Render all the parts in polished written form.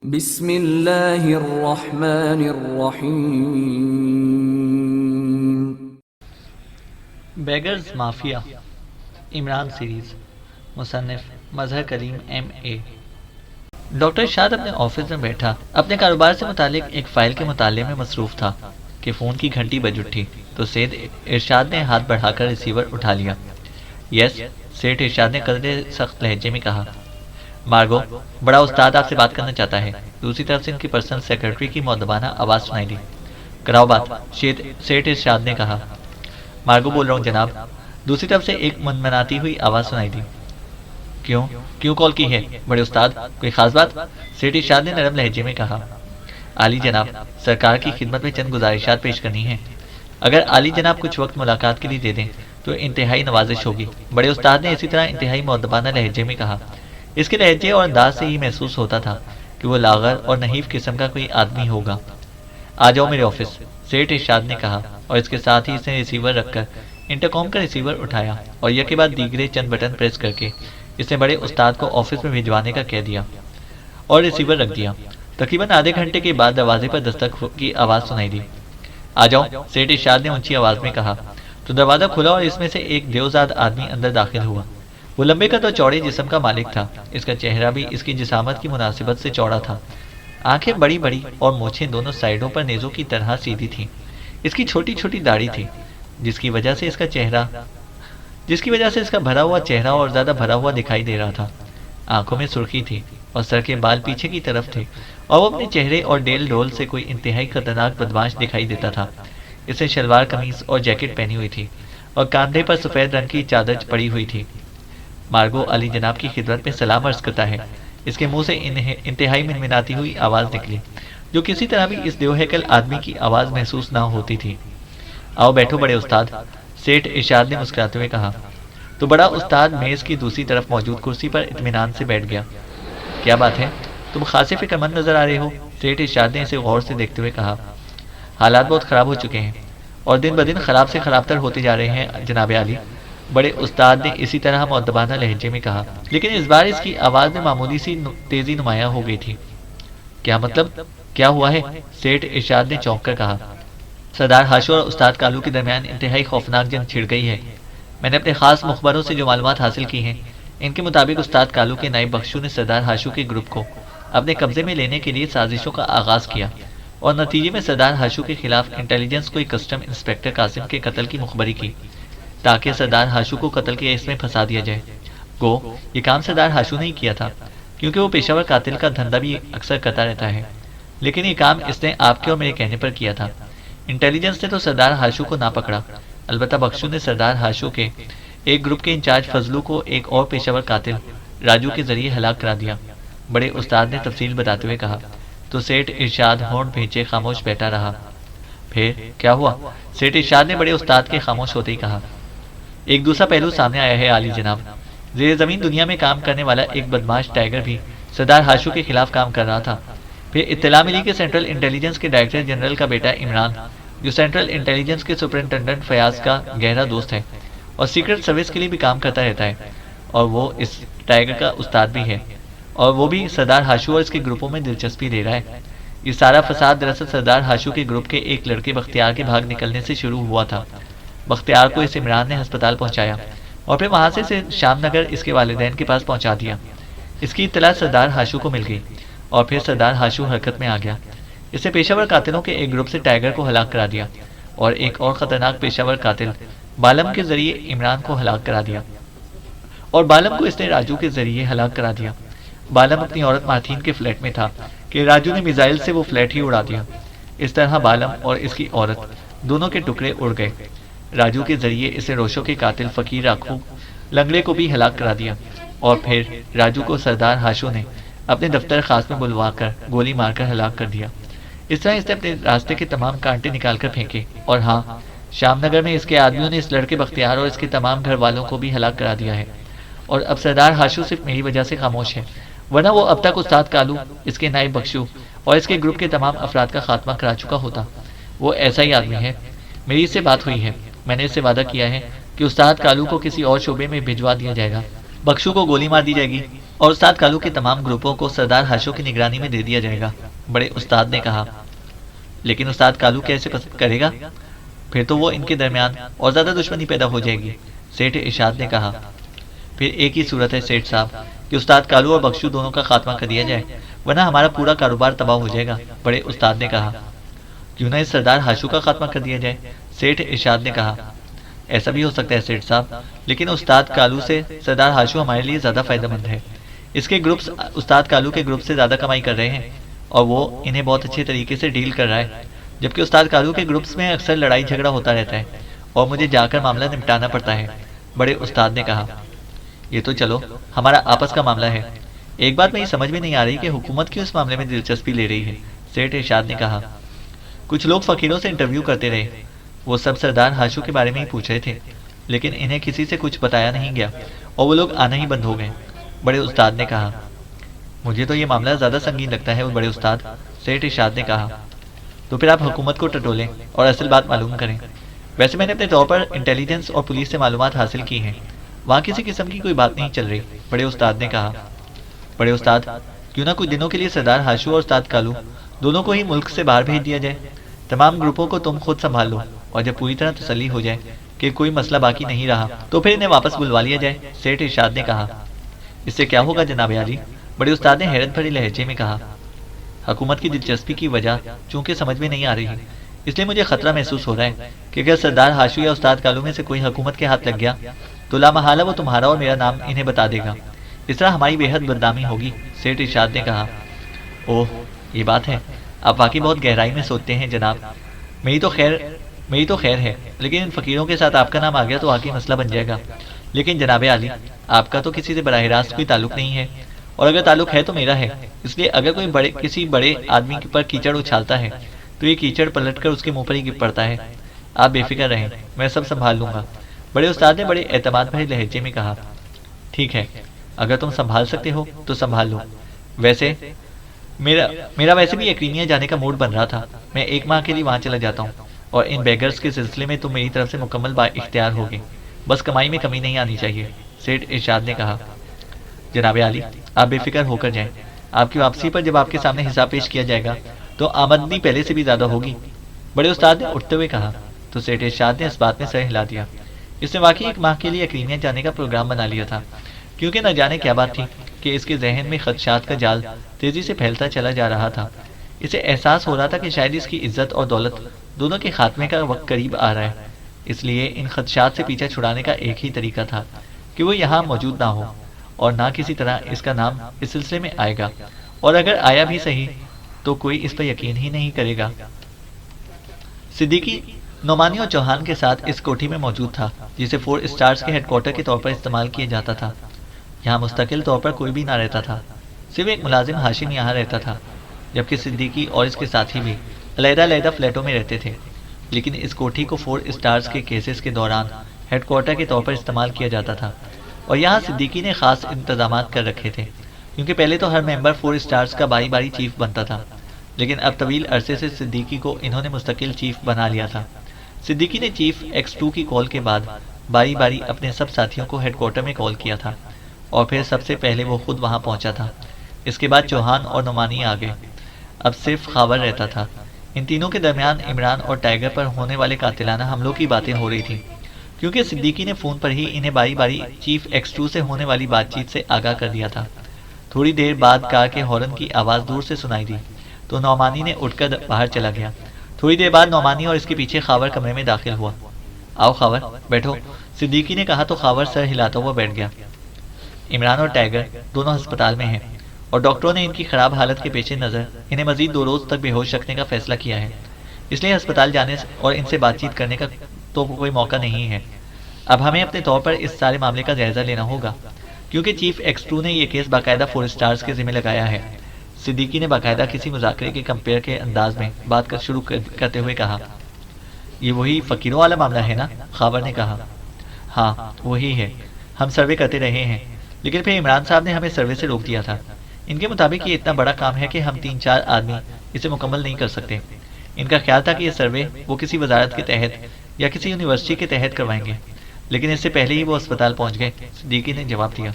بسم اللہ الرحمن الرحیم۔ بیگرز مافیا عمران سیریز، مصنف مظہر کریم MA۔ ڈاکٹر ارشاد اپنے آفس میں بیٹھا اپنے کاروبار سے متعلق ایک فائل کے مطالعے میں مصروف تھا کہ فون کی گھنٹی بج اٹھی تو سید ارشاد نے ہاتھ بڑھا کر ریسیور اٹھا لیا۔ یس، سیٹھ ارشاد نے قدرے سخت لہجے میں کہا۔ مارگو، بڑا استاد آپ سے بات کرنا چاہتا ہے۔ دوسری طرف سے ان کی پرسنل سیکرٹری کی مؤدبانہ آواز سنائی دی۔ کراؤ بات، سیٹھ ارشاد نے کہا۔ مارگو، بول رہا ہوں جناب۔ دوسری طرف سے ایک منمناتی ہوئی آواز سنائی دی۔ کیوں کال کی ہے بڑے استاد؟ کوئی خاص بات؟ سیٹھ ارشاد نے نرم لہجے میں کہا۔ عالی جناب، سرکار کی خدمت میں چند گزارشات پیش کرنی ہیں۔ اگر عالی جناب کچھ وقت ملاقات کے لیے دے دیں تو انتہائی نوازش ہوگی، بڑے استاد نے اسی طرح انتہائی مؤدبانہ لہجے میں کہا۔ اس کے لہجے اور انداز سے ہی محسوس ہوتا تھا کہ وہ لاغر اور نحیف قسم کا کوئی آدمی ہوگا۔ آ جاؤ میرے آفس، سیٹھ ارشاد نے کہا، اور اس کے ساتھ ہی اس نے ریسیور رکھ کر انٹرکام کا ریسیور اٹھایا اور یک کے بعد دیگرے چند بٹن پریس کر کے اس نے بڑے استاد کو آفس میں بھجوانے کا کہہ دیا اور ریسیور رکھ دیا۔ تقریباً آدھے گھنٹے کے بعد دروازے پر دستک کی آواز سنائی دی۔ آ جاؤ، سیٹھ ارشاد نے اونچی آواز میں کہا تو دروازہ کھلا اور اس میں سے ایک دیوزاد آدمی اندر داخل ہوا۔ وہ لمبے قد اور چوڑے جسم کا مالک تھا۔ اس کا چہرہ بھی اس کی جسامت کی مناسبت سے چوڑا تھا۔ آنکھیں بڑی بڑی اور مونچھیں دونوں سائیڈوں پر نیزوں کی طرح سیدھی تھیں۔ اس کی چھوٹی چھوٹی داڑھی تھی جس کی وجہ سے اس کا بھرا ہوا چہرہ اور زیادہ بھرا ہوا دکھائی دے رہا تھا۔ آنکھوں میں سرخی تھی اور سر کے بال پیچھے کی طرف تھے اور وہ اپنے چہرے اور ڈیل ڈول سے کوئی انتہائی خطرناک بدماش دکھائی دیتا تھا۔ اس نے شلوار قمیض اور جیکٹ پہنی ہوئی تھی اور کاندھے پر سفید رنگ کی چادر پڑی ہوئی تھی۔ مارگو علی جناب کی خدمت میں سلام عرض کرتا ہے، اس کے منہ سے انتہائی منمناتی ہوئی آواز نکلی جو کسی طرح بھی اس دیوہیکل آدمی کی آواز محسوس نہ ہوتی تھی۔ آؤ بیٹھو بڑے استاد، سیٹھ ارشاد نے مسکراتے ہوئے کہا۔ تو بڑا استاد میز کی دوسری طرف موجود کرسی پر اطمینان سے بیٹھ گیا۔ کیا بات ہے، تم خاصے فکر مند نظر آ رہے ہو، سیٹھ ارشاد نے اسے غور سے دیکھتے ہوئے کہا۔ حالات بہت خراب ہو چکے ہیں اور دن بدن خراب سے خراب تر ہوتے جا رہے ہیں جناب عالی، بڑے استاد نے اسی طرح مؤدبانہ لہجے میں کہا، لیکن اس بار اس کی آواز میں معمولی سی تیزی نمایاں ہو گئی تھی۔ کیا مطلب؟ کیا ہوا ہے؟ سیٹھ ارشاد نے چونک کر کہا۔ سردار ہاشو اور استاد کالو کے درمیان انتہائی خوفناک جنگ چھڑ گئی ہے۔ میں نے اپنے خاص مخبروں سے جو معلومات حاصل کی ہیں ان کے مطابق استاد کالو کے نائب بخشو نے سردار ہاشو کے گروپ کو اپنے قبضے میں لینے کے لیے سازشوں کا آغاز کیا اور نتیجے میں سردار ہاشو کے خلاف انٹیلیجنس کو کسٹم انسپکٹر قاسم کے قتل کی مخبری کی تاکہ سردار ہاشو کو قتل کے اس میں پھنسا دیا جائے۔ گو یہ کام سردار ہاشو نے ہی کیا تھا کیونکہ وہ پیشہ ور قاتل کا دھندا بھی اکثر کرتا رہتا ہے، لیکن یہ کام اس نے آپ کے اور میرے کہنے پر کیا تھا۔ انٹیلیجنس نے تو سردار ہاشو کو نہ پکڑا، البتہ بخشو نے سردار ہاشو کے ایک گروپ کے انچارج فضلو کو ایک اور پیشہ ور قاتل راجو کے ذریعے ہلاک کرا دیا، بڑے استاد نے تفصیل بتاتے ہوئے کہا۔ تو سیٹھ ارشاد ہونٹ بھینچے خاموش بیٹھا رہا۔ پھر کیا ہوا؟ سیٹھ ارشاد نے بڑے استاد کے خاموش ہوتے ہی کہا۔ ایک دوسرا پہلو سامنے آیا ہے عالی جناب، زیر زمین دنیا میں کام کرنے والا ایک بدماش ٹائیگر بھی سردار ہاشو کے خلاف کام کر رہا تھا۔ پھر اطلاع ملی کہ سینٹرل انٹیلیجنس کے ڈائریکٹر جنرل کا بیٹا عمران، جو سینٹرل انٹیلیجنس کے سپرنٹینڈنٹ فیاض کا گہرا دوست ہے اور سیکرٹ سروس کے لیے بھی کام کرتا رہتا ہے، اور وہ اس ٹائیگر کا استاد بھی ہے، اور وہ بھی سردار ہاشو اور اس کے گروپوں میں دلچسپی لے رہا ہے۔ یہ سارا فساد دراصل سردار ہاشو کے گروپ کے ایک لڑکے بختیار کے بھاگ نکلنے سے شروع ہوا تھا۔ بختیار کو اس عمران نے ہسپتال پہنچایا اور پھر وہاں سے شام نگر اس کے والدین کے پاس پہنچا دیا۔ اس کی اطلاع سردار ہاشو کو مل گئی اور پھر سردار ہاشو حرکت میں آ گیا۔ اس نے پیشہ ور قاتلوں کے ایک گروپ سے ٹائیگر کو ہلاک کرا دیا اور ایک اور خطرناک پیشہ ور قاتل بالم کے ذریعے عمران کو ہلاک کرا دیا، اور بالم کو اس نے راجو کے ذریعے ہلاک کرا دیا۔ بالم اپنی عورت مارتین کے فلیٹ میں تھا کہ راجو نے میزائل سے وہ فلیٹ ہی اڑا دیا۔ اس طرح بالم اور اس کی عورت دونوں کے ٹکڑے اڑ گئے۔ راجو کے ذریعے اسے روشو کے قاتل فقیر راکھو لنگڑے کو بھی ہلاک کرا دیا، اور پھر راجو کو سردار ہاشو نے اپنے دفتر خاص میں بلوا کر گولی مار کر ہلاک کر دیا۔ اس طرح اس نے اپنے راستے کے تمام کانٹے نکال کر پھینکے، اور ہاں، شام نگر میں اس کے آدمیوں نے اس لڑکے بختیار اور اس کے تمام گھر والوں کو بھی ہلاک کرا دیا ہے۔ اور اب سردار ہاشو صرف میری وجہ سے خاموش ہے، ورنہ وہ اب تک استاد کالو، اس کے نائب بخشو اور اس کے گروپ کے تمام افراد کا خاتمہ کرا چکا ہوتا۔ وہ ایسا ہی آدمی ہے۔ میری اس سے بات ہوئی ہے، میں نے اس سے وعدہ کیا ہے کہ استاد کالو کو کسی اور شعبے میں بھجوا دیا جائے گا، بخشو کو گولی مار دی جائے گی اور استاد کالو کے تمام گروپوں کو سردار ہاشو کی نگرانی میں دے دیا جائے گا، بڑے استاد نے کہا۔ لیکن استاد کالو کیسے پسند کرے گا؟ پھر تو وہ ان کے درمیان اور زیادہ دشمنی پیدا ہو جائے گی، سیٹھ ارشاد نے کہا۔ پھر ایک ہی صورت ہے سیٹھ صاحب کہ استاد کالو اور بخشو دونوں کا خاتمہ کر دیا جائے، ورنہ ہمارا پورا کاروبار تباہ ہو جائے گا، بڑے استاد نے کہا۔ کیوں نہ اس سردار ہاشو کا خاتمہ کر دیا جائے، سیٹھ ارشاد نے کہا۔ ایسا بھی ہو سکتا ہے سیٹھ صاحب، لیکن استاد کالو سے سردار ہاشو ہمارے لیے زیادہ فائدہ مند ہے۔ اس کے گروپس استاد کالو کے گروپ سے زیادہ کمائی کر رہے ہیں اور وہ انہیں بہت اچھے طریقے سے ڈیل کر رہا ہے، جبکہ استاد کالو کے گروپس میں اکثر لڑائی جھگڑا ہوتا رہتا ہے اور مجھے جا کر معاملہ نپٹانا پڑتا ہے، بڑے استاد نے کہا۔ یہ تو چلو ہمارا آپس کا معاملہ ہے، ایک بات میری سمجھ میں نہیں آ رہی کہ حکومت کیوں اس معاملے میں دلچسپی لے رہی ہے، سیٹھ ارشاد نے کہا۔ کچھ لوگ فقیروں سے انٹرویو کرتے رہے، وہ سب سردار ہاشو کے بارے میں ہی پوچھ رہے تھے، لیکن انہیں کسی سے کچھ بتایا نہیں گیا اور وہ لوگ آنا ہی بند ہو گئے، بڑے استاد نے کہا۔ مجھے تو یہ معاملہ زیادہ سنگین لگتا ہے بڑے استاد، سیٹھ ارشاد نے کہا۔ تو پھر آپ حکومت کو ٹٹولیں اور اصل بات معلوم کریں۔ ویسے میں نے اپنے طور پر انٹیلیجنس اور پولیس سے معلومات حاصل کی ہیں، وہاں کسی قسم کی کوئی بات نہیں چل رہی، بڑے استاد نے کہا۔ بڑے استاد، کیوں نہ کچھ دنوں کے لیے سردار ہاشو اور استاد کالو دونوں کو ہی ملک سے باہر بھیج دیا جائے، تمام گروپوں کو تم خود سنبھال لو، اور جب پوری طرح تسلی ہو جائے کہ کوئی مسئلہ باقی نہیں رہا تو پھر انہیں واپس بلوا لیا جائے، سیٹھ ارشاد نے کہا۔ اس سے کیا ہوگا جناب عالی، بڑے استاد نے حیرت بھری لہجے میں کہا۔ حکومت کی دلچسپی کی وجہ چونکہ سمجھ میں نہیں آ رہی، اس لیے مجھے خطرہ محسوس ہو رہا ہے کہ اگر سردار ہاشو یا استاد کالو میں سے کوئی حکومت کے ہاتھ لگ گیا تو لامحالہ وہ تمہارا اور میرا نام انہیں بتا دے گا، اس طرح ہماری بے حد بدنامی ہوگی، سیٹھ ارشاد نے کہا۔ اوہ یہ بات ہے، آپ واقعی بہت گہرائی میں سوچتے ہیں جناب۔ میری تو خیر ہے، لیکن ان فقیروں کے ساتھ آپ کا نام آ گیا تو واقعی مسئلہ بن جائے گا۔ لیکن جناب عالی، آپ کا تو کسی سے براہ راست کوئی تعلق نہیں ہے، اور اگر تعلق ہے تو میرا ہے، اس لیے اگر کوئی کسی بڑے آدمی پر کیچڑ اچھالتا ہے تو یہ کیچڑ پلٹ کر اس کے منہ پر ہی گر پڑتا ہے۔ آپ بے فکر رہیں، میں سب سنبھال لوں گا، بڑے استاد نے بڑے اعتماد بھرے لہجے میں کہا۔ ٹھیک ہے، اگر تم سنبھال سکتے ہو تو سنبھال لو۔ ویسے میرا ویسے بھی یقینیا جانے کا موڈ بن رہا تھا، میں 1 ماہ کے لیے وہاں چلا جاتا ہوں، اور ان بیگرز کے سلسلے میں تم میری طرف سے مکمل با اختیار ہوگے، بس کمائی میں کمی نہیں آنی چاہیے، سیٹھ ارشاد نے کہا۔ جناب عالی، آپ بے فکر ہو کر جائیں، آپ کی واپسی پر جب آپ کے سامنے حساب پیش کیا جائے گا تو آمدنی پہلے سے بھی زیادہ ہوگی، بڑے استاد نے اٹھتے ہوئے کہا۔ تو سیٹھ ارشاد نے اس بات میں سر ہلا دیا۔ اس نے واقعی 1 ماہ کے لیے یقینیا جانے کا پروگرام بنا لیا تھا، کیونکہ نہ جانے کیا بات تھی کہ اس کے ذہن میں خدشات کا جال تیزی سے پھیلتا چلا جا رہا تھا۔ اسے احساس ہو رہا تھا کہ شاید اس کی عزت اور دولت دونوں کے خاتمے کا وقت قریب آ رہا ہے، اس لیے ان خدشات سے پیچھا چھڑانے کا ایک ہی طریقہ تھا کہ وہ یہاں موجود نہ ہو، اور نہ کسی طرح اس کا نام اس سلسلے میں آئے گا، اور اگر آیا بھی صحیح تو کوئی اس پر یقین ہی نہیں کرے گا۔ صدیقی نعمانی اور چوہان کے ساتھ اس کوٹھی میں موجود تھا، جسے 4 اسٹارز کے ہیڈ کوارٹر کے طور پر استعمال کیا جاتا تھا۔ یہاں مستقل طور پر کوئی بھی نہ رہتا تھا، صرف ایک ملازم ہاشم یہاں رہتا تھا، جبکہ صدیقی اور اس کے ساتھی بھی علیحدہ علیحدہ فلیٹوں میں رہتے تھے، لیکن اس کوٹھی کو 4 اسٹارز کے کیسز کے دوران ہیڈ کوارٹر کے طور پر استعمال کیا جاتا تھا، اور یہاں صدیقی نے خاص انتظامات کر رکھے تھے، کیونکہ پہلے تو ہر ممبر 4 اسٹارز کا باری باری چیف بنتا تھا، لیکن اب طویل عرصے سے صدیقی کو انہوں نے مستقل چیف بنا لیا تھا۔ صدیقی نے چیف X2 کی کال کے بعد باری باری اپنے سب ساتھیوں کو ہیڈ کوارٹر میں کال کیا تھا، اور پھر سب سے پہلے وہ خود وہاں پہنچا تھا۔ اس کے بعد چوہان اور نعمانی آ گئے، اب صرف خاور رہتا تھا۔ ان تینوں کے درمیان عمران اور ٹائیگر پر ہونے والے قاتلانہ حملوں کی باتیں ہو رہی تھیں، کیونکہ صدیقی نے فون پر ہی انہیں باری باری چیف X2 سے ہونے والی بات چیت سے آگاہ کر دیا تھا۔ تھوڑی دیر بعد کار کے ہارن کی آواز دور سے سنائی دی تو نعمانی نے اٹھ کر باہر چلا گیا۔ تھوڑی دیر بعد نعمانی اور اس کے پیچھے خاور کمرے میں داخل ہوا۔ آؤ خاور بیٹھو، صدیقی نے کہا تو خاور سر ہلاتا ہوا بیٹھ گیا۔ عمران اور ٹائیگر دونوں ہسپتال میں ہیں، اور ڈاکٹروں نے ان کی خراب حالت کے پیش نظر انہیں مزید 2 روز تک بے ہوش رکھنے کا فیصلہ کیا ہے، اس لیے ہسپتال جانے اور ان سے بات چیت کرنے کا تو کوئی موقع نہیں ہے۔ اب ہمیں اپنے طور پر اس سارے معاملے کا جائزہ لینا ہوگا، کیونکہ چیف X2 نے یہ کیس باقاعدہ 4 اسٹارز کے ذمہ لگایا ہے۔ صدیقی نے باقاعدہ کسی مذاکرے کے کمپیئر کے انداز میں بات شروع کرتے ہوئے کہا۔ یہ وہی فقیروں والا معاملہ ہے نا؟ خاور نے کہا۔ ہاں وہی ہے، ہم سروے کرتے رہے ہیں، لیکن پھر عمران صاحب نے ہمیں سروے سے روک دیا تھا۔ ان کے مطابق یہ اتنا بڑا کام ہے کہ ہم 3-4 آدمی اسے مکمل نہیں کر سکتے۔ ان کا خیال تھا کہ یہ سروے وہ کسی وزارت کے تحت یا کسی یونیورسٹی کے تحت کروائیں گے، لیکن اس سے پہلے ہی وہ اسپتال پہنچ گئے، صدیقی نے جواب دیا۔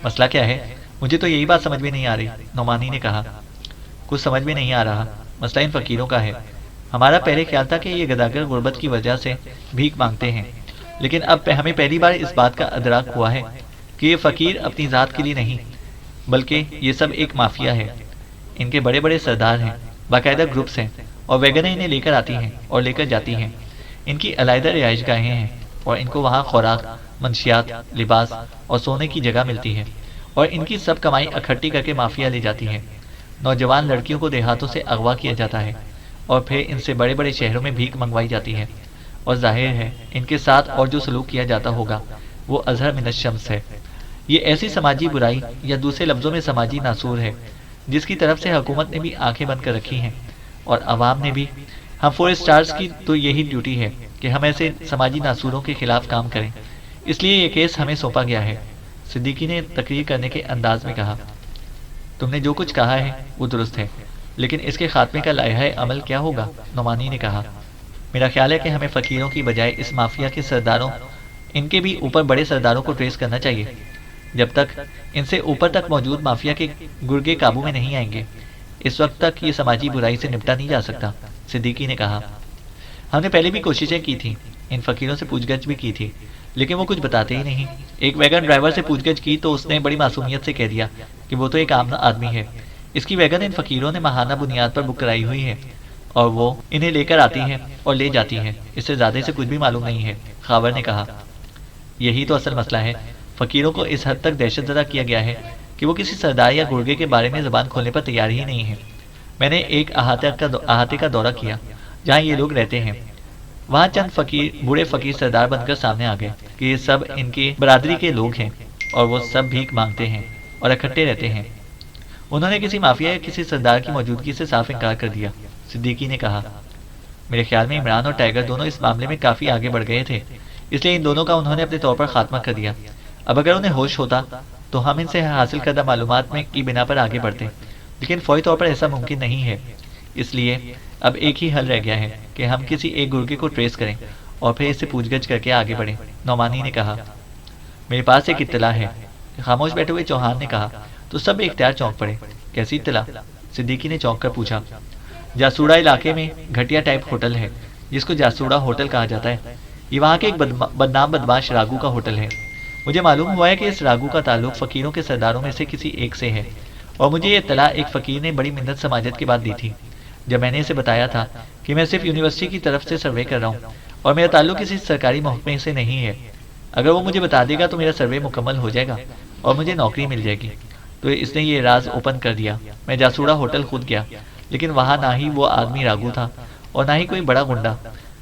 مسئلہ کیا ہے؟ مجھے تو یہی بات سمجھ میں نہیں آ رہی، نعمانی نے کہا۔ کچھ سمجھ میں نہیں آ رہا، مسئلہ ان فقیروں کا ہے۔ ہمارا پہلے خیال تھا کہ یہ گداگر غربت کی وجہ سے بھیک مانگتے ہیں، لیکن اب ہمیں پہلی بار اس بات کا ادراک ہوا ہے کہ یہ فقیر اپنی ذات کے لیے نہیں، بلکہ یہ سب ایک مافیا ہے۔ ان کے بڑے بڑے سردار ہیں، باقاعدہ گروپس ہیں، اور ویگنیں انہیں لے کر آتی ہیں اور لے کر جاتی ہیں۔ ان کی علیحدہ رہائش گاہیں ہیں، اور ان کو وہاں خوراک، منشیات، لباس اور سونے کی جگہ ملتی ہے، اور ان کی سب کمائی اکٹھی کر کے مافیا لے جاتی ہے۔ نوجوان لڑکیوں کو دیہاتوں سے اغوا کیا جاتا ہے، اور پھر ان سے بڑے بڑے شہروں میں بھیک منگوائی جاتی ہے، اور ظاہر ہے ان کے ساتھ اور جو سلوک کیا جاتا ہوگا وہ اظہر من الشمس ہے۔ یہ ایسی سماجی برائی، یا دوسرے لفظوں میں سماجی ناسور ہے، جس کی طرف سے حکومت نے بھی آنکھیں بند کر رکھی ہیں، اور عوام نے بھی۔ ہم 4 اسٹارز کی تو یہی ڈیوٹی ہے کہ ہم ایسے سماجی ناسوروں کے خلاف کام کریں، اس لیے یہ کیس ہمیں سونپا گیا ہے۔ صدیقی نے تقریر کرنے کے انداز میں کہا۔ تم نے جو کچھ کہا ہے وہ درست ہے، لیکن اس کے خاتمے کا لائحہ عمل کیا ہوگا؟ نعمانی نے کہا۔ میرا خیال ہے کہ ہمیں فقیروں کی بجائے اس مافیا کے سرداروں، ان کے بھی اوپر بڑے سرداروں کو ٹریس کرنا چاہیے۔ جب تک ان سے اوپر تک موجود مافیا کے گرگے قابو میں نہیں آئیں گے، اس وقت تک یہ سماجی برائی سے نپٹا نہیں جا سکتا، صدیقی نے کہا۔ ہم نے پہلے بھی کوششیں کی تھیں، ان فقیروں سے پوچھ گچھ بھی کی تھی، لیکن وہ کچھ بتاتے ہی نہیں۔ ایک ویگن ڈرائیور سے پوچھ گچھ کی تو اس نے بڑی معصومیت سے کہہ دیا کہ وہ تو ایک عام آدمی ہے، اس کی ویگن ان فقیروں نے ماہانہ بنیاد پر بک کرائی ہوئی ہے، اور وہ انہیں لے کر آتی ہیں اور لے جاتی ہیں، اس سے زیادہ سے کچھ بھی معلوم نہیں ہے، خاور نے کہا۔ یہی تو اصل مسئلہ ہے، فقیروں کو اس حد تک دہشت زدہ کیا گیا ہے کہ وہ کسی سردار یا گرگے کے بارے میں زبان کھولنے پر تیار ہی نہیں ہے۔ میں نے ایک احاطے کا دورہ کیا جہاں یہ لوگ رہتے ہیں، وہاں چند بوڑھے فقیر سردار بن کر سامنے آ گئے کہ یہ سب ان کی برادری کے لوگ ہیں، اور وہ سب بھیک مانگتے ہیں اور اکٹھے رہتے ہیں۔ انہوں نے کسی مافیا یا کسی سردار کی موجودگی سے صاف انکار کر دیا، صدیقی نے کہا۔ میرے خیال میں عمران اور ٹائیگر دونوں اس معاملے میں کافی آگے بڑھ گئے تھے، اس لیے ان دونوں کا انہوں نے اپنے طور پر خاتمہ کر دیا۔ اب اگر انہیں ہوش ہوتا تو ہم ان سے حاصل کردہ معلومات کی بنا پر آگے بڑھتے، لیکن فوری طور پر ایسا ممکن نہیں ہے۔ اس لیے اب ایک ہی حل رہ گیا ہے کہ ہم کسی ایک گرگے کو ٹریس کریں اور پھر اس سے پوچھ گچھ کر کے آگے بڑھیں، نعمانی نے کہا۔ میرے پاس ایک اطلاع ہے، خاموش بیٹھے ہوئے چوہان نے کہا تو سب اختیار چونک پڑے۔ کیسی اطلاع؟ صدیقی نے چونک کر پوچھا۔ جاسوڑا علاقے میں گھٹیا ٹائپ ہوٹل ہے جس کو جاسوڑا ہوٹل کہا جاتا ہے، یہ وہاں کے ایک بدنام بدماش راگو کا ہوٹل ہے۔ مجھے معلوم ہوا ہے کہ اس راگو کا تعلق فقیروں کے سرداروں میں سے کسی ایک سے ہے، اور مجھے یہ اطلاع ایک فقیر نے بڑی منت سماجت کے بعد دی تھی، جب میں نے اسے بتایا تھا کہ میں صرف یونیورسٹی کی طرف سے سروے کر رہا ہوں اور میرا تعلق کسی سرکاری محکمے سے نہیں ہے۔ اگر وہ مجھے بتا دے گا تو میرا سروے مکمل ہو جائے گا اور مجھے نوکری مل جائے گی۔ تو اس نے یہ راز اوپن کر دیا۔ میں جاسوڑا ہوٹل خود گیا، لیکن وہاں نہ ہی وہ آدمی راگو تھا اور نہ ہی کوئی بڑا گنڈا،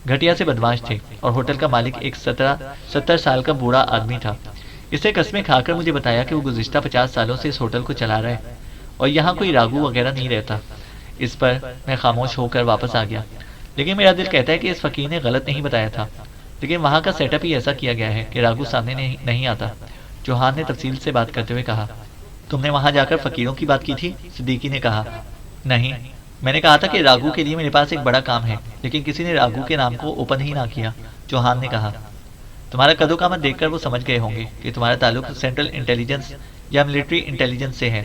گھٹیا سے بدماش تھے، اور ہوٹل کا مالک ایک 70 سال کا بوڑھا آدمی تھا۔ اسے قسمیں کھا کر مجھے بتایا کہ وہ گزشتہ 50 سالوں سے اس ہوٹل کو چلا رہا ہے اور یہاں کوئی راگو وغیرہ نہیں رہتا۔ اس پر میں خاموش ہو کر واپس آ گیا، لیکن میرا دل کہتا ہے کہ اس فقیر نے غلط نہیں بتایا تھا، لیکن وہاں کا سیٹ اپ ہی ایسا کیا گیا ہے کہ راگو سامنے نہیں آتا، چوہان نے تفصیل سے بات کرتے ہوئے کہا۔ تم نے وہاں جا کر فقیروں کی بات کی تھی؟ صدیقی نے کہا۔ نہیں، میں نے کہا تھا کہ راگو کے لیے میرے پاس ایک بڑا کام ہے، لیکن کسی نے راگو کے نام کو اوپن ہی نہ کیا، چوہان نے کہا۔ تمہارا قد و قامت دیکھ کر وہ سمجھ گئے ہوں گے کہ تمہارا تعلق سینٹرل انٹیلیجنس یا ملٹری انٹیلیجنس سے ہے،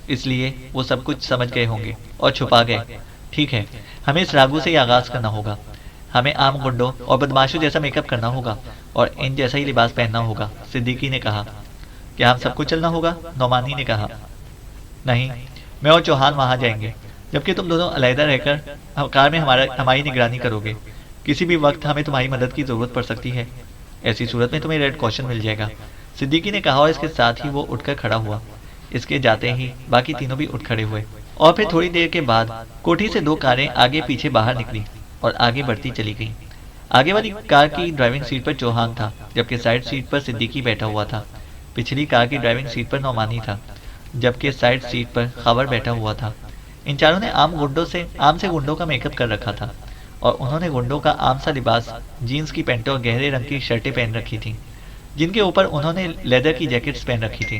اس لیے وہ سب کچھ سمجھ گئے ہوں گے اور چھپا گئے۔ ٹھیک ہے، ہمیں اس راگو سے ہی آغاز کرنا ہوگا۔ ہمیں عام گنڈوں اور بدماشوں جیسا میک اپ کرنا ہوگا اور ان جیسا ہی لباس پہننا ہوگا، صدیقی نے کہا۔ کیا ہم سب کو چلنا ہوگا؟ نعمانی نے کہا۔ نہیں، میں اور چوہان وہاں جائیں گے، جبکہ تم دونوں علیحدہ رہ کر کار میں ہماری نگرانی کرو گے۔ کسی بھی وقت ہمیں تمہاری مدد کی ضرورت پڑ سکتی ہے، ایسی صورت میں تمہیں ریڈ کوشن مل جائے گا، صدیقی نے کہا، اور اس کے ساتھ ہی وہ اٹھ کر کھڑا ہوا۔ اس کے جاتے ہی باقی تینوں بھی اٹھ کھڑے ہوئے، اور پھر تھوڑی دیر کے بعد کوٹھی سے 2 کاریں آگے پیچھے باہر نکلی اور آگے بڑھتی چلی گئیں۔ آگے والی کار کی ڈرائیونگ سیٹ پر چوہان تھا، جبکہ سائڈ سیٹ پر صدیقی بیٹھا ہوا تھا۔ پچھلی کار کی ڈرائیونگ سیٹ پر نعمانی تھا، جبکہ سائڈ سیٹ پر خاور بیٹھا ہوا تھا۔ ان چاروں نے عام سے گنڈوں کا میک اپ کر رکھا تھا، اور انہوں نے گنڈوں کا عام سا لباس، جینز کی پینٹیں اور گہرے رنگ کی شرٹیں پہن رکھی تھیں، جن کے اوپر انہوں نے لیدر کی جیکٹس پہن رکھی تھی۔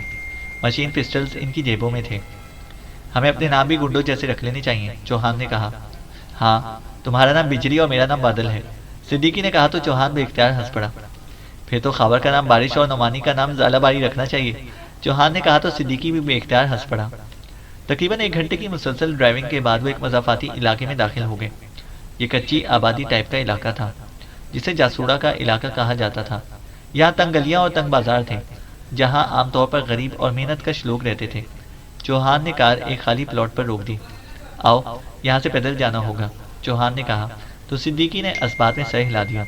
مشین پسٹلز ان کی جیبوں میں تھے۔ ہمیں اپنے نام بھی گنڈوں جیسے رکھ لینے چاہیے، چوہان نے کہا۔ ہاں، تمہارا نام بجلی اور میرا نام بادل ہے، صدیقی نے کہا تو چوہان بے اختیار ہنس پڑا۔ پھر تو خاور کا نام بارش اور نعمانی کا نام زالہ باری رکھنا چاہیے، چوہان نے کہا تو صدیقی بھی بے اختیار ہنس پڑا۔ تقریباً 1 گھنٹے کی مسلسل ڈرائیونگ کے بعد وہ ایک مضافاتی علاقے میں داخل ہو گئے۔ یہ کچی آبادی ٹائپ کا علاقہ تھا جسے جاسوڑا کا علاقہ کہا جاتا تھا۔ یہاں تنگ گلیاں اور تنگ بازار تھے جہاں عام طور پر غریب اور محنت کش لوگ رہتے تھے۔ چوہان نے کار ایک خالی پلاٹ پر روک دی۔ آؤ یہاں سے پیدل جانا ہوگا، چوہان نے کہا تو صدیقی نے اس بات میں سر ہلا دیا،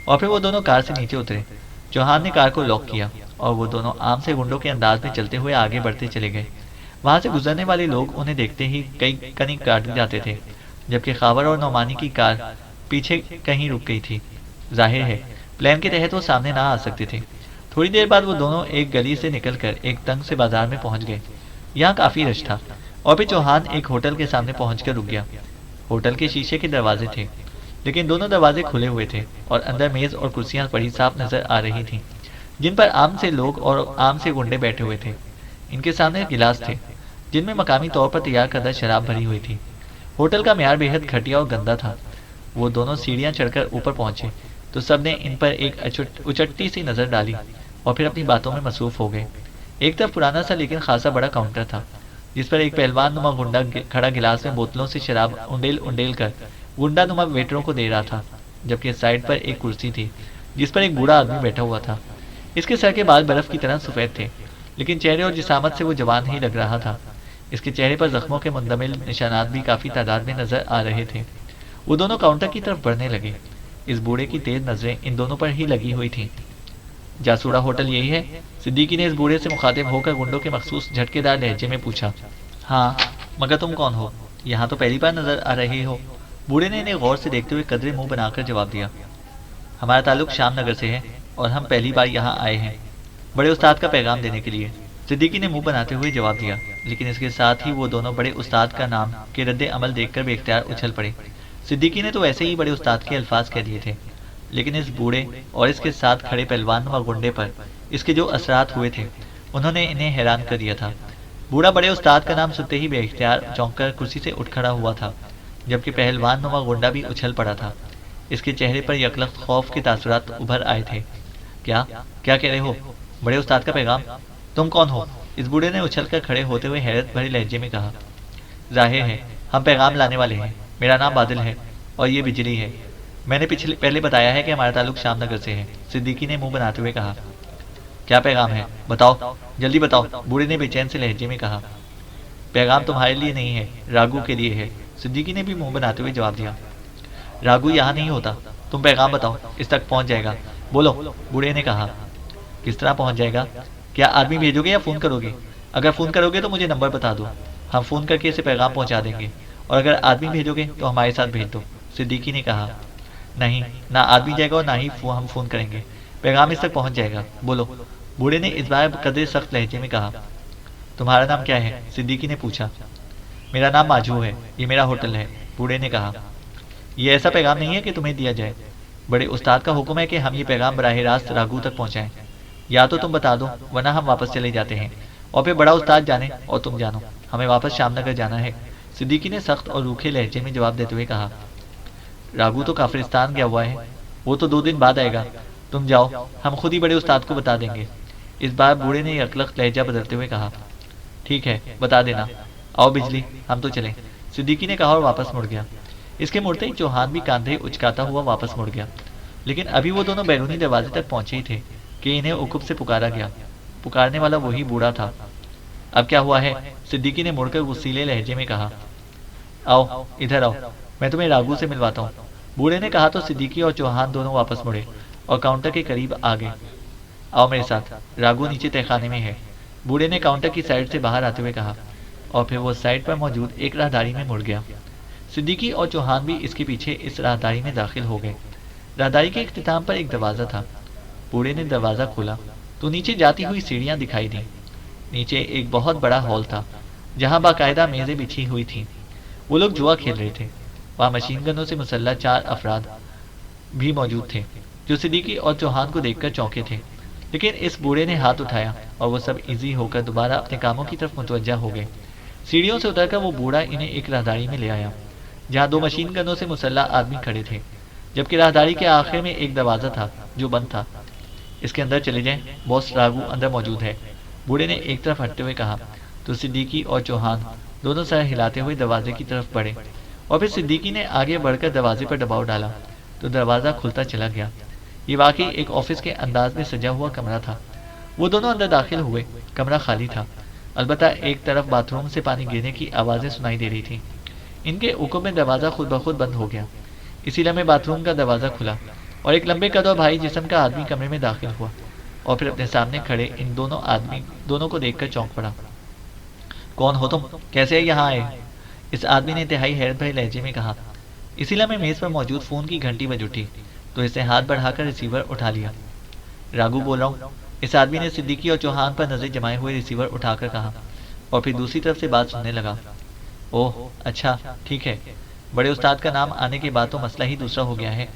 اور پھر وہ دونوں کار سے نیچے اترے۔ چوہان نے کار کو لاک کیا اور وہ دونوں عام سے گنڈوں کے انداز میں چلتے ہوئے آگے بڑھتے چلے گئے۔ وہاں سے گزرنے والے لوگ انہیں دیکھتے ہی کئی کنی کاٹ جاتے تھے، جبکہ خاور اور نعمانی کی کار پیچھے کہیں رک گئی تھی۔ ظاہر ہے پلان کے تحت وہ سامنے نہ آ سکتے تھے۔ تھوڑی دیر بعد وہ دونوں ایک گلی سے نکل کر ایک تنگ سے بازار میں پہنچ گئے۔ یہاں کافی رش تھا، اور پھر چوہان ایک ہوٹل کے سامنے پہنچ کر رک گیا۔ ہوٹل کے شیشے کے دروازے تھے، لیکن دونوں دروازے کھلے ہوئے تھے اور اندر میز اور کرسیاں پڑی صاف نظر آ رہی تھیں، جن پر عام سے لوگ اور عام سے گنڈے بیٹھے ہوئے تھے۔ ان کے سامنے گلاس تھے جن میں مقامی طور پر تیار کردہ شراب بھری ہوئی تھی۔ ہوٹل کا معیار بے حد گھٹیا اور گندا تھا۔ وہ دونوں سیڑھیاں چڑھ کر اوپر پہنچے تو سب نے ان پر ایک اچٹی سی نظر ڈالی اور پھر اپنی باتوں میں مصروف ہو گئے۔ ایک طرف پرانا سا لیکن خاصا بڑا کاؤنٹر تھا جس پر ایک پہلوان نما گنڈا کھڑا گلاس میں بوتلوں سے شراب انڈیل انڈیل کر گنڈا نما ویٹروں کو دے رہا تھا، جبکہ سائڈ پر ایک کرسی تھی جس پر ایک بوڑھا آدمی بیٹھا ہوا تھا۔ اس کے سر کے بال برف کی طرح سفید تھے، لیکن چہرے اور جسامت سے وہ جوان ہی لگ رہا تھا۔ اس کے چہرے پر زخموں کے مندمل نشانات بھی کافی تعداد میں نظر آ رہے تھے۔ وہ دونوں کاؤنٹر کی طرف بڑھنے لگے۔ اس بوڑھے کی تیز نظریں ان دونوں پر ہی لگی ہوئی تھیں۔ جاسوڑا ہوٹل یہی ہے؟ صدیقی نے اس بوڑھے سے مخاطب ہو کر گنڈوں کے مخصوص جھٹکے دار لہجے میں پوچھا۔ ہاں، مگر تم کون ہو؟ یہاں تو پہلی بار نظر آ رہے ہو۔ بوڑھے نے انہیں غور سے دیکھتے ہوئے قدرے منہ بنا کر جواب دیا۔ ہمارا تعلق شام نگر سے ہے اور ہم پہلی بار یہاں آئے ہیں بڑے استاد کا پیغام دینے کے لیے، صدیقی نے منہ بناتے ہوئے جواب دیا، لیکن اس کے ساتھ ہی وہ دونوں بڑے استاد کا نام کے رد عمل دیکھ کر بے اختیار اچھل پڑے۔ صدیقی نے تو ایسے ہی بڑے استاد کے الفاظ کہہ دیے تھے، لیکن اس بوڑھے اور اس کے ساتھ کھڑے پہلوان و گنڈے پر اس کے جو اثرات ہوئے تھے انہوں نے انہیں حیران کر دیا تھا۔ بوڑھا بڑے استاد کا نام سنتے ہی بے اختیار چونک کر کرسی سے اٹھ کھڑا ہوا تھا، جبکہ پہلوان نما گنڈا بھی اچھل پڑا تھا۔ اس کے چہرے پر یکلخت خوف کے تاثرات ابھر آئے تھے۔ کیا کہہ رہے ہو؟ بڑے استاد کا پیغام؟ تم کون ہو؟ اس بوڑھے نے اچھل کر کھڑے ہوتے ہوئے حیرت بھرے لہجے میں کہا۔ ظاہر ہے ہم پیغام لانے والے ہیں۔ میرا نام بادل ہے اور یہ بجلی ہے۔ میں نے پہلے بتایا ہے کہ ہمارا تعلق شام نگر سے ہے، صدیقی نے منہ بناتے ہوئے کہا۔ کیا پیغام ہے؟ بتاؤ، جلدی بتاؤ، بوڑھے نے بے چین سے لہجے میں کہا۔ پیغام تمہارے لیے نہیں ہے، راگو کے لیے ہے، صدیقی نے بھی منہ بناتے ہوئے جواب دیا۔ راگو یہاں نہیں ہوتا، تم پیغام بتاؤ، اس تک پہنچ جائے گا۔ بولو، بوڑھے نے کہا۔ کس طرح پہنچ جائے گا؟ کیا آدمی بھیجو گے یا فون کرو گے؟ اگر فون کرو گے تو مجھے نمبر بتا دو، ہم فون کر کے اسے پیغام پہنچا دیں گے، اور اگر آدمی بھیجو گے تو ہمارے ساتھ بھیج دو، صدیقی نے کہا۔ نہیں، نہ آدمی جائے گا اور نہ ہی ہم فون کریں گے، پیغام اس تک پہنچ جائے گا۔ بولو، بوڑھے نے اس بار قدرے سخت لہجے میں کہا۔ تمہارا نام کیا ہے؟ صدیقی نے پوچھا۔ میرا نام ماجو ہے، یہ میرا ہوٹل ہے، بوڑھے نے کہا۔ یہ ایسا پیغام نہیں ہے کہ تمہیں دیا جائے، بڑے استاد کا حکم ہے کہ ہم یہ پیغام براہ راست راگو تک پہنچائیں۔ یا تو تم بتا دو ورنہ ہم واپس چلے جاتے ہیں، اور پھر بڑا استاد جانے اور تم جانو، ہمیں واپس شام نگر جانا ہے، صدیقی نے سخت اور روکھے لہجے میں جواب دیتے ہوئے کہا۔ راگو تو کافرستان گیا ہوا ہے، وہ تو 2 دن بعد آئے گا، تم جاؤ، ہم خود ہی بڑے استاد کو بتا دیں گے۔ اس بار بوڑھے نے یکلخت لہجہ بدلتے ہوئے کہا۔ ٹھیک ہے، بتا دینا، آؤ بجلی، ہم تو چلیں، صدیقی نے کہا اور واپس مڑ گیا۔ اس کے مڑتے ہی چوہان بھی کاندھے اچکاتا ہوا واپس مڑ گیا، لیکن ابھی وہ دونوں بیرونی دروازے تک پہنچے ہی تھے کہ انہیں عقب سے پکارا گیا۔ پکارنے والا وہی بوڑھا تھا۔ اب کیا ہوا ہے؟ صدیقی نے مڑ کر غصیلے لہجے میں کہا۔ آؤ ادھر آؤ، میں تمہیں راگو سے ملواتا ہوں، بوڑھے نے کہا تو صدیقی اور چوہان دونوں واپس مڑے اور کاؤنٹر کے قریب آ گئے۔ آؤ میرے ساتھ، راگو نیچے تہخانے میں ہے، بوڑھے نے کاؤنٹر کی سائڈ سے باہر آتے ہوئے کہا، اور پھر وہ سائڈ پر موجود ایک راہداری میں مڑ گیا۔ صدیقی اور چوہان بھی اس کے پیچھے اس راہداری میں داخل ہو گئے۔ راہداری کے اختتام پر ایک دروازہ تھا۔ بوڑھے نے دروازہ کھولا تو نیچے جاتی ہوئی سیڑھیاں دکھائی دیں۔ نیچے ایک بہت بڑا ہال تھا جہاں باقاعدہ میزیں بچھی ہوئی تھیں۔ وہ لوگ جوا کھیل رہے تھے۔ وہاں مشین گنوں سے مسلح 4 افراد بھی موجود تھے جو صدیقی اور چوہان کو دیکھ کر چونکے تھے، لیکن اس بوڑھے نے ہاتھ اٹھایا اور وہ سب ایزی ہو کر دوبارہ اپنے کاموں کی طرف متوجہ ہو گئے۔ سیڑھیوں سے اتر کر وہ بوڑھا انہیں ایک راہداری میں لے آیا جہاں 2 مشین گنوں سے مسلح آدمی کھڑے تھے، جبکہ راہداری کے آخر میں ایک دروازہ تھا جو بند تھا۔ اس کے اندر چلے جائیں، باس راگو اندر موجود ہے، بوڑھے نے ایک طرف ہٹتے ہوئے کہا تو صدیقی اور چوہان دونوں سر ہلاتے ہوئے دروازے کی طرف بڑھے، اور پھر صدیقی نے آگے بڑھ کر دروازے پر دباؤ ڈالا تو دروازہ کھلتا چلا گیا۔ یہ واقعی ایک آفس کے انداز میں سجا ہوا کمرہ تھا۔ وہ دونوں اندر داخل ہوئے، کمرہ خالی تھا، البتہ ایک طرف باتھ روم سے پانی گرنے کی آوازیں سنائی دے رہی تھیں۔ ان کے عقب میں دروازہ خود بخود بند ہو گیا۔ اسی لمحے باتھ روم کا دروازہ کھلا اور ایک لمبے قد اور بھاری جسم کا آدمی کمرے میں داخل ہوا، اور پھر اپنے سامنے کھڑے ان دونوں کو دیکھ کر چونک پڑا۔ کون ہو تم؟ کیسے یہاں آئے؟ اس آدمی نے انتہائی حیرت بھرے لہجے میں کہا۔ اسی لمحے میز پر موجود فون کی گھنٹی بج اٹھی تو اس نے ہاتھ بڑھا کر ریسیور اٹھا لیا۔ راگو بول رہا ہوں، اس آدمی نے صدیقی اور چوہان پر نظر جمائے ہوئے ریسیور اٹھا کر کہا، اور پھر دوسری طرف سے بات سننے لگا۔ اوہ اچھا ٹھیک ہے، بڑے استاد کا نام آنے کے بعد تو مسئلہ ہی دوسرا ہو گیا ہے،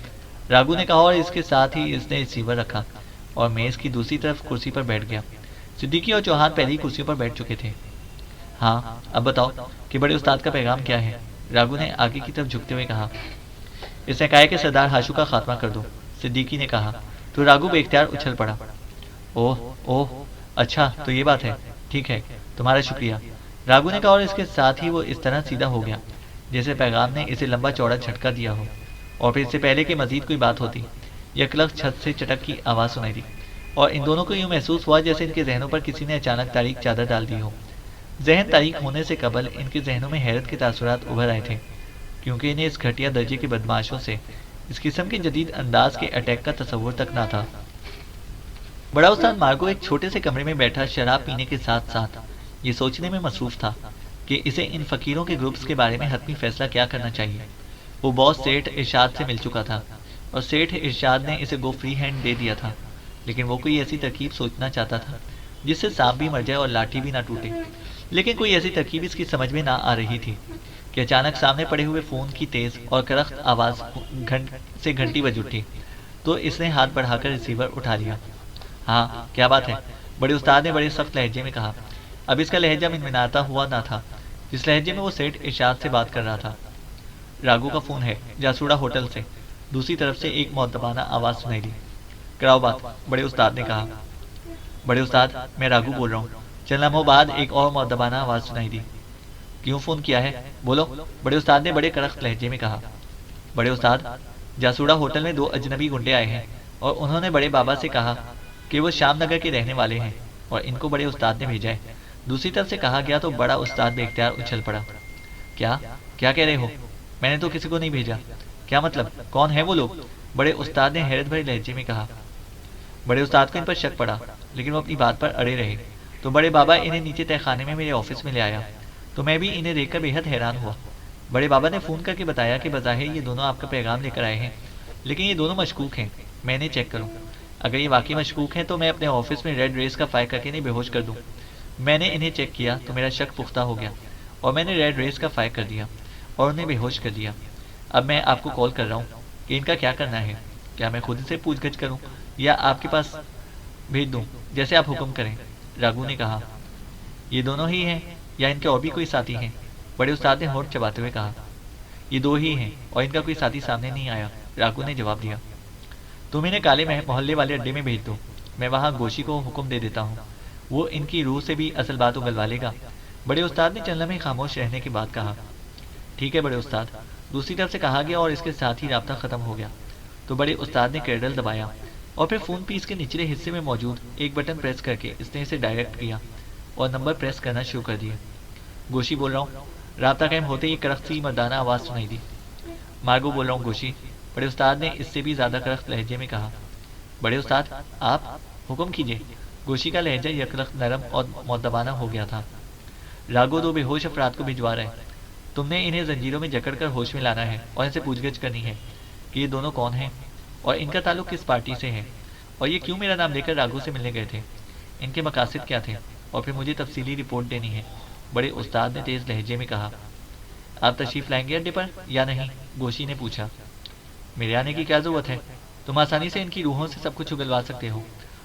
راگو نے کہا، اور اس کے ساتھ ہی اس نے ریسیور رکھا اور میز کی دوسری طرف کرسی پر بیٹھ گیا۔ صدیقی اور چوہان پہلی ہی کرسیوں پر بیٹھ چکے تھے۔ ہاں اب بتاؤ کہ بڑے استاد کا پیغام کیا ہے؟ راگو نے آگے کی طرف جھکتے ہوئے کہا۔ اس نے کہا کہ سردار ہاشو کا خاتمہ کر دو، صدیقی نے کہا تو راگو بے اختیار اچھل پڑا۔ اوہ اوہ اچھا تو یہ بات ہے، ٹھیک ہے تمہارا شکریہ، راگو نے کہا، اور اس کے ساتھ ہی وہ اس طرح سیدھا ہو گیا جیسے پیغام نے اسے لمبا چوڑا جھٹکا دیا ہو، اور پھر اس سے پہلے کہ مزید کوئی بات ہوتی یکلخت چھت سے چٹک کی آواز سنائی دی، اور ان دونوں کو یوں محسوس ہوا جیسے ان کے ذہنوں پر کسی نے اچانک تاریک چادر ڈال دی ہو۔ ذہن تاریک ہونے سے قبل ان کے ذہنوں میں حیرت کے تاثرات ابھر آئے تھے، کیونکہ انہیں اس گھٹیا درجے کے بدماشوں سے اس قسم کے جدید انداز کے اٹیک کا تصور تک نہ تھا۔ بڑا استاد مارگو ایک چھوٹے سے کمرے میں بیٹھا شراب پینے کے ساتھ ساتھ یہ سوچنے میں مصروف تھا کہ اسے ان فقیروں کے گروپس کے بارے میں حتمی فیصلہ کیا کرنا چاہیے۔ وہ باس سیٹھ ارشاد سے مل چکا تھا اور سیٹھ ارشاد نے اسے گو فری ہینڈ دے دیا تھا، لیکن وہ کوئی ایسی ترکیب سوچنا چاہتا تھا جس سے سانپ بھی مر جائے اور لاٹھی بھی نہ ٹوٹے، لیکن کوئی ایسی ترکیب اس کی سمجھ میں نہ آ رہی تھی کہ اچانک سامنے پڑے ہوئے فون کی تیز اور کرخت آواز سے گھنٹی بج اٹھی تو اس نے ہاتھ بڑھا کر ریسیور اٹھا لیا۔ ہاں کیا بات ہے؟ بڑے استاد نے بڑے سخت لہجے میں کہا۔ اب اس کا لہجہ منمناتا ہوا نہ تھا جس لہجے میں وہ سیٹھ ارشاد سے بات کر رہا تھا۔ راگو کا فون ہے، جاسوڑا ہوٹل سے، دوسری طرف سے ایک مؤدبانہ آواز سنائی دی۔ کراؤ بات، بڑے استاد نے کہا۔ بڑے استاد میں راگو بول رہا ہوں، چند لمحوں بعد ایک اور مؤدبانہ آواز سنائی دی۔ کیوں فون کیا ہے؟ بولو، بڑے استاد نے بڑے کرخت لہجے میں کہا۔ بڑے استاد، جاسوڑا ہوٹل میں 2 اجنبی گنڈے آئے ہیں اور انہوں نے بڑے بابا سے کہا کہ وہ شام نگر کے رہنے والے ہیں اور ان کو بڑے استاد نے بھیجا ہے۔ دوسری طرف سے کہا گیا تو بڑا استاد بے اختیار اچھل پڑا۔ کیا کہہ رہے ہو؟ میں نے تو کسی کو نہیں بھیجا۔ کیا مطلب؟ کون ہے وہ لوگ؟ بڑے استاد نے حیرت بھرے لہجے میں کہا۔ بڑے استاد کو ان پر شک پڑا، لیکن وہ اپنی بات پر اڑے رہے تو بڑے بابا انہیں نیچے تہہ خانے میں میرے آفس میں لے آیا تو میں بھی انہیں دیکھ کر بے حد حیران ہوا۔ بڑے بابا نے فون کر کے بتایا کہ بظاہر یہ دونوں آپ کا پیغام لے کر آئے ہیں، لیکن یہ دونوں مشکوک ہیں، میں انہیں چیک کروں۔ اگر یہ واقعی مشکوک ہیں تو میں اپنے آفس میں ریڈ ریس کا فائر کر کے انہیں بے ہوش کر دوں۔ میں نے انہیں چیک کیا تو میرا شک پختہ ہو گیا اور میں نے ریڈ ریس کا فائر کر دیا اور انہیں بے ہوش کر دیا۔ اب میں آپ کو کال کر رہا ہوں کہ ان کا کیا کرنا ہے، کیا میں خود سے پوچھ گچھ کروں یا آپ کے پاس بھیج دوں، جیسے آپ حکم کریں، راگو نے کہا۔ یہ دونوں ہی ہیں یا ان کے اور بھی کوئی ساتھی ہیں؟ بڑے استاد نے ہونٹ چباتے ہوئے کہا۔ یہ 2 ہی ہیں اور ان کا کوئی ساتھی سامنے نہیں آیا، راگو نے جواب دیا۔ تم انہیں کالے محلے والے اڈے میں بھیج دو، میں وہاں گوشی کو حکم دے دیتا ہوں، وہ ان کی روح سے بھی اصل بات اگلوا لے گا، بڑے استاد نے چند لمحے خاموش رہنے کے بعد کہا۔ ٹھیک ہے بڑے استاد، دوسری طرف سے کہا گیا اور اس کے ساتھ ہی رابطہ ختم ہو گیا تو بڑے استاد نے کریڈل دبایا اور پھر فون پیس کے نچلے حصے میں موجود ایک بٹن پریس کر کے اس نے اسے ڈائریکٹ کیا اور نمبر پریس کرنا شروع کر دیا۔ گوشی بول رہا ہوں، رابطہ قائم ہوتے ہی کرخت سی مردانہ آواز سنائی دی۔ مارگو بول رہا ہوں گوشی، بڑے استاد نے اس سے بھی زیادہ کرخت لہجے میں کہا۔ بڑے استاد آپ حکم کیجیے۔ گوشی کا لہجہ یکلخت نرم اور مؤدبانہ ہو گیا تھا۔ راگو 2 بے ہوش افراد کو بھجوا رہے ہیں، تم نے انہیں زنجیروں میں جکڑ کر ہوش میں لانا ہے اور ان سے پوچھ گچھ کرنی ہے کہ یہ دونوں کون ہیں اور ان کا تعلق کس پارٹی سے ہے اور یہ کیوں میرا نام لے کر راگو سے ملنے گئے تھے، ان کے مقاصد کیا تھے، اور پھر مجھے تفصیلی رپورٹ دینی ہے، بڑے استاد نے تیز لہجے میں کہا۔ آپ تشریف لائیں گے اڈے پر یا نہیں؟ گوشی نے پوچھا۔ میرے آنے کی کیا ضرورت ہے؟ تم آسانی سے ان کی روحوں سے سب کچھ اگلوا سکتے ہو،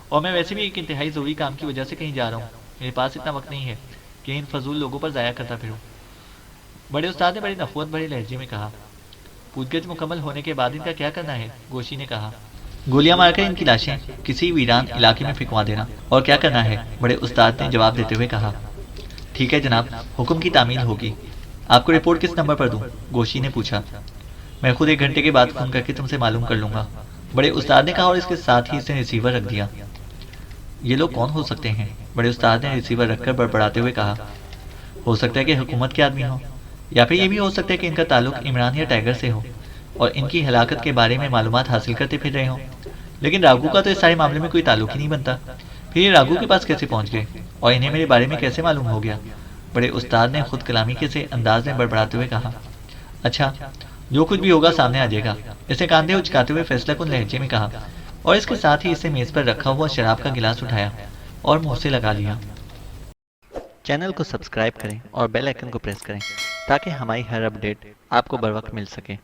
اور میں ویسے بھی ایک انتہائی ضروری کام کی وجہ سے کہیں جا رہا ہوں، میرے پاس اتنا وقت نہیں ہے کہ ان فضول لوگوں پر ضائع کرتا پھروں، بڑے استاد نے بڑی نخوت بھرے لہجے میں کہا۔ پوچھ گچھ مکمل ہونے کے بعد ان کا کیا کرنا ہے؟ گوشی نے کہا۔ گولیاں مار کر ان کی لاشیں کسی ویران علاقے میں پھینکوا دینا، اور کیا کرنا ہے؟ بڑے استاد نے جواب دیتے ہوئے کہا۔ ٹھیک ہے جناب، حکم کی تعمیل ہوگی۔ آپ کو رپورٹ کس نمبر پر دوں؟ گوشی نے پوچھا۔ میں خود 1 گھنٹے کے بعد فون کر کے تم سے معلوم کر لوں گا، بڑے استاد نے کہا، اور اس کے ساتھ ہی اس نے ریسیور رکھ دیا۔ یہ لوگ کون ہو سکتے ہیں؟ بڑے استاد نے ریسیور رکھ کر بڑبڑاتے ہوئے کہا۔ ہو سکتا ہے کہ حکومت کے آدمی ہوں، یا پھر یہ بھی ہو سکتا ہے کہ ان کا تعلق عمران یا ٹائیگر سے ہو اور ان کی ہلاکت کے بارے میں معلومات حاصل کرتے پھر رہے ہوں۔ لیکن راگو کا تو اس سارے معاملے میں کوئی تعلق ہی نہیں بنتا، پھر یہ راگو کے پاس کیسے پہنچ گئے اور انہیں میرے بارے میں کیسے معلوم ہو گیا؟ بڑے استاد نے خود کلامی کے سے انداز میں بڑبڑاتے ہوئے کہا۔ اچھا، جو کچھ بھی ہوگا سامنے آ جائے گا، اسے کاندھے اچکاتے ہوئے فیصلہ کن لہجے میں کہا، اور اس کے ساتھ ہی اسے میز پر رکھا ہوا شراب کا گلاس اٹھایا اور منہ سے لگا لیا۔ چینل کو سبسکرائب کریں اور بیل آئیکن کو پریس کریں تاکہ ہماری ہر اپڈیٹ آپ کو بر وقت مل سکے۔